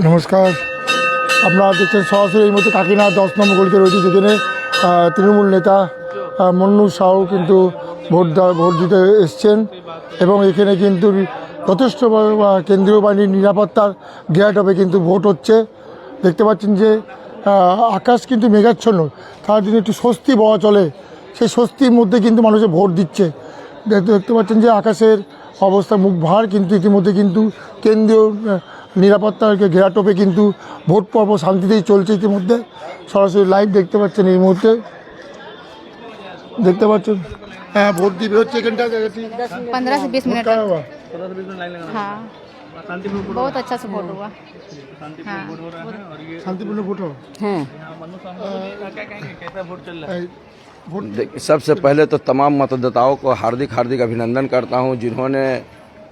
নমস্কার, আপনারা দেখছেন সরাসরি এই মুহূর্তে কাকিনা 10 নম্বর গলিতে রয়েছে, যেখানে তৃণমূল নেতা মন্নু সাউ কিন্তু ভোট দিতে এসছেন এবং এখানে কিন্তু যথেষ্ট কেন্দ্রীয় বাহিনীর নিরাপত্তার গেটআপে কিন্তু ভোট হচ্ছে। দেখতে পাচ্ছেন যে আকাশ কিন্তু মেঘাচ্ছন্ন, তার জন্য একটু স্বস্তি বলা চলে, সেই স্বস্তির মধ্যে কিন্তু মানুষের ভোট দিচ্ছে। দেখতে পাচ্ছেন যে আকাশের অবস্থা মুখ ভার, কিন্তু ইতিমধ্যে কিন্তু কেন্দ্রীয় নিরাপত্তার ঘেরাটোপে কিন্তু ভোট পর্ব শান্তিতেই চলছে। ইতিমধ্যে সরাসরি লাইভ দেখতে পাচ্ছেন, এই মুহূর্তে দেখতে পাচ্ছেন। হ্যাঁ, ভোট দিবে হচ্ছে এখানটা 15 से 20 मिनट हाँ बहुत अच्छा से वोट हुआ। हाँ शांतिपूर्ण वोट हो। सबसे पहले तो तमाम मतदाताओं को हार्दिक हार्दिक अभिनंदन करता हूं, जिन्होंने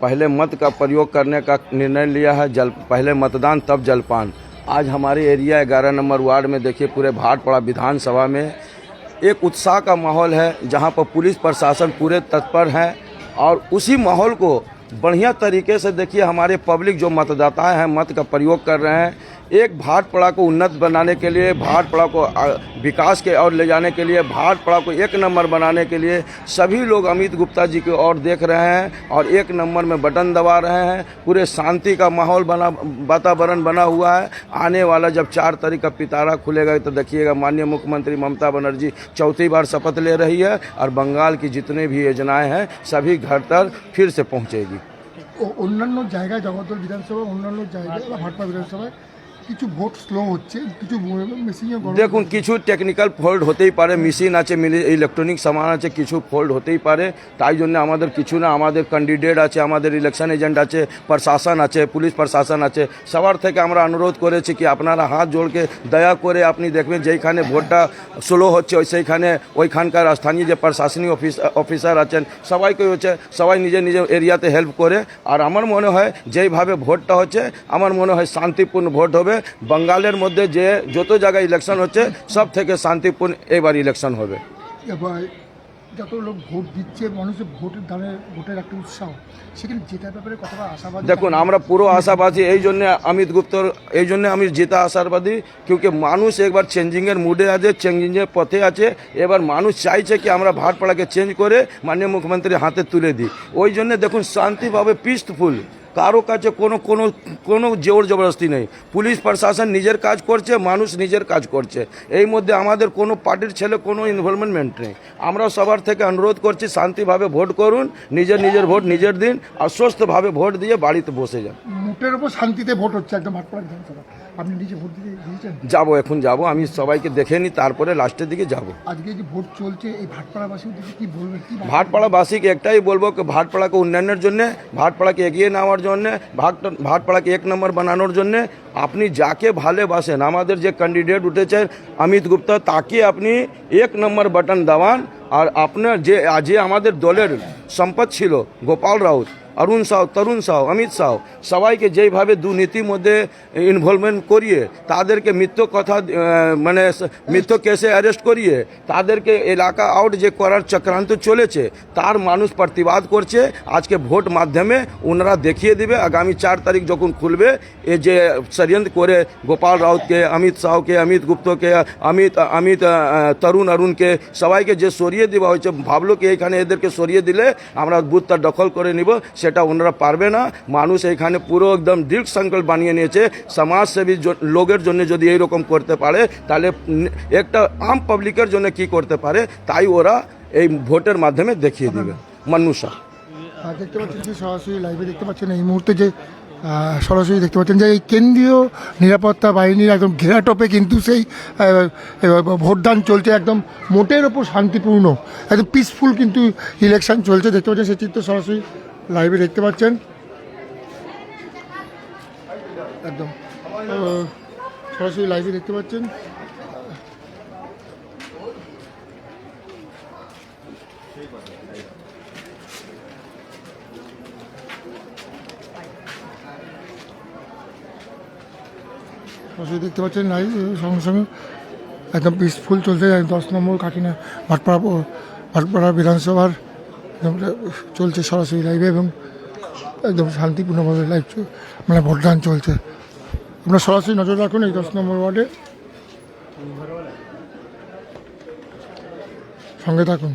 पहले मत का प्रयोग करने का निर्णय लिया है। पहले मतदान तब जलपान। आज हमारे एरिया 11 नंबर वार्ड में देखिए, पूरे भाटपड़ा विधानसभा में एक उत्साह का माहौल है, जहां पर पुलिस प्रशासन पूरे तत्पर हैं और उसी माहौल को बढ़िया तरीके से देखिए हमारे पब्लिक जो मतदाता हैं मत का प्रयोग कर रहे हैं। एक भाटपड़ा को उन्नत बनाने के लिए, भाटपड़ा को विकास के ओर ले जाने के लिए, भाटपड़ा को एक नंबर बनाने के लिए सभी लोग अमित गुप्ता जी की ओर देख रहे हैं और एक नंबर में बटन दबा रहे हैं। पूरे शांति का माहौल वातावरण बना हुआ है। आने वाला जब 4 तारीख का पिटारा खुलेगा तो देखिएगा माननीय मुख्यमंत्री ममता बनर्जी चौथी बार शपथ ले रही है और बंगाल की जितनी भी योजनाएं हैं सभी घर तक फिर से पहुँचेगी। অন্যান্য জায়গায় জগদ্দল বিধানসভা, অন্যান্য জায়গায় ভাটপাড়া বিধানসভায় কিছু ভোট স্লো হচ্ছে, কিছু মেশিন দেখুন কিছু টেকনিক্যাল ফল্ট হতেই পারে, মেশিন আছে, ইলেকট্রনিক সামান আছে, কিছু ফল্ট হতেই পারে। তাই জন্য আমাদের কিছু না, আমাদের ক্যান্ডিডেট আছে, আমাদের ইলেকশন এজেন্ট আছে, প্রশাসন আছে, পুলিশ প্রশাসন আছে, সবার থেকে আমরা অনুরোধ করেছি কি আপনারা হাত জোড়কে দয়া করে আপনি দেখবেন যেইখানে ভোটটা স্লো হচ্ছে সেইখানে ওইখানকার স্থানীয় যে প্রশাসনিক অফিসার আছেন সবাইকে হচ্ছে সবাই নিজের নিজের এরিয়াতে হেল্প করে। আর আমার মনে হয় যেইভাবে ভোটটা হচ্ছে আমার মনে হয় শান্তিপূর্ণ ভোট হবে। बंगालेर मध्य जे যত জায়গায় ইলেকশন হচ্ছে সব থেকে শান্তিপূর্ণ এবার ইলেকশন হবে। যত লোক ভোট দিচ্ছে, মানুষের ভোটের একটা উৎসাহ, সেখানে জেতার ব্যাপারে কতটা আশাবাদী? দেখুন আমরা পুরো আশাবাদী, এই জন্য অমিত গুপ্তর এই জন্য আমি জেতা আশাবাদী, क्योंकि মানুষ একবার চেঞ্জিংয়ের মুডে আছে, চেঞ্জিংয়ের পথে আছে। এবার মানুষ চাইছে কি আমরা ভাটপাড়াকে চেঞ্জ করে মাননীয় মুখ্যমন্ত্রীর হাতে তুলে দিই। ওই জন্য দেখুন শান্তিভাবে পিসফুল, কারো কাছে কোনো জোর জবরদস্তি নেই। পুলিশ প্রশাসন নিজের কাজ করছে, মানুষ নিজের কাজ করছে। এই মধ্যে আমাদের কোনো পার্টির ছেলে কোনো ইনভলভমেন্ট নেই। আমরা সবার থেকে অনুরোধ করছি শান্তিভাবে ভোট করুন, নিজের ভোট নিজের দিন, আর সুস্থভাবে ভোট দিয়ে বাড়িতে বসে যান। মুটের উপর শান্তিতে ভোট হচ্ছে একদম ভাটপাড়া বিধানসভা। আপনি নিজে ভোট দিতে গিয়েছেন? যাবো, এখন যাবো, আমি সবাইকে দেখে নিই, তারপরে লাস্টের দিকে যাব। আজকে যে ভোট চলছে, এই ভাটপাড়াবাসীর দিকে কি বলবেন? ভাটপাড়াবাসীকে একটাই বলবো कि ভাটপাড়াকে উন্নয়নের জন্য, ভাটপাড়াকে এগিয়ে নেওয়ার জন্য, ভাটপাড়াকে এক নম্বর বানানোর জন্য আপনি যাকে ভালোবাসেন, আমাদের যে ক্যান্ডিডেট উঠেছেন অমিত গুপ্তা, তাকে আপনি এক নম্বর বাটন দাবান। আর আপনার যে আমাদের দলের সম্পদ ছিল গোপাল রাউত, অরুণ সাউ, তরুণ সাউ, অমিত সাউ, সবাইকে যেইভাবে দুর্নীতির মধ্যে ইনভলভমেন্ট করিয়ে তাদেরকে মিথ্য কেসে অ্যারেস্ট করিয়ে তাদেরকে এলাকা আউট যে করার চক্রান্ত চলেছে তার মানুষ প্রতিবাদ করছে। আজকে ভোট মাধ্যমে ওনারা দেখিয়ে দিবে আগামী 4 তারিখ যখন খুলবে এ যে ষড়যন্ত্র করে গোপাল রাউতকে, অমিত সাউকে, অমিত গুপ্তকে, অমিত তরুণ অরুণকে সবাইকে যে সরিয়ে দেওয়া হয়েছে, ভাবলো কি এখানে এদেরকে সরিয়ে দিলে আমরা বুথটা দখল করে নিব, সেটা ওনারা পারবে না। মানুষ এখানে পুরো একদম দৃঢ় সংকল্প বানিয়ে নিয়েছে। সমাজসেবী লোকের জন্য যদি এইরকম করতে পারে তাহলে একটা আম পাবলিকের জন্য কি করতে পারে, তাই ওরা এই ভোটের মাধ্যমে দেখিয়ে দিবে। মানুষা দেখতে পাচ্ছেন যে সরাসরি লাইভে দেখতে পাচ্ছেন এই মুহূর্তে যে সরাসরি দেখতে পাচ্ছেন যে এই কেন্দ্রীয় নিরাপত্তা বাহিনীর একদম ঘেরাটোপে কিন্তু সেই ভোটদান চলছে, একদম মোটের ওপর শান্তিপূর্ণ, একদম পিসফুল কিন্তু ইলেকশন চলছে। দেখতে পাচ্ছেন সেই চিত্র সরাসরি লাইভে দেখতে পাচ্ছেন, একদম সরাসরি লাইভে দেখতে পাচ্ছেন। সরাসরি দেখতে পাচ্ছেন লাইভ সঙ্গে সঙ্গে একদম পিসফুল চলছে। 10 নম্বর কাকিনা ভাটপাড়া বিধানসভার চলছে সরাসরি লাইভে এবং একদম শান্তিপূর্ণভাবে মানে ভোটদান চলছে। আপনারা সরাসরি নজর রাখুন এই 10 নম্বর ওয়ার্ডে, সঙ্গে থাকুন।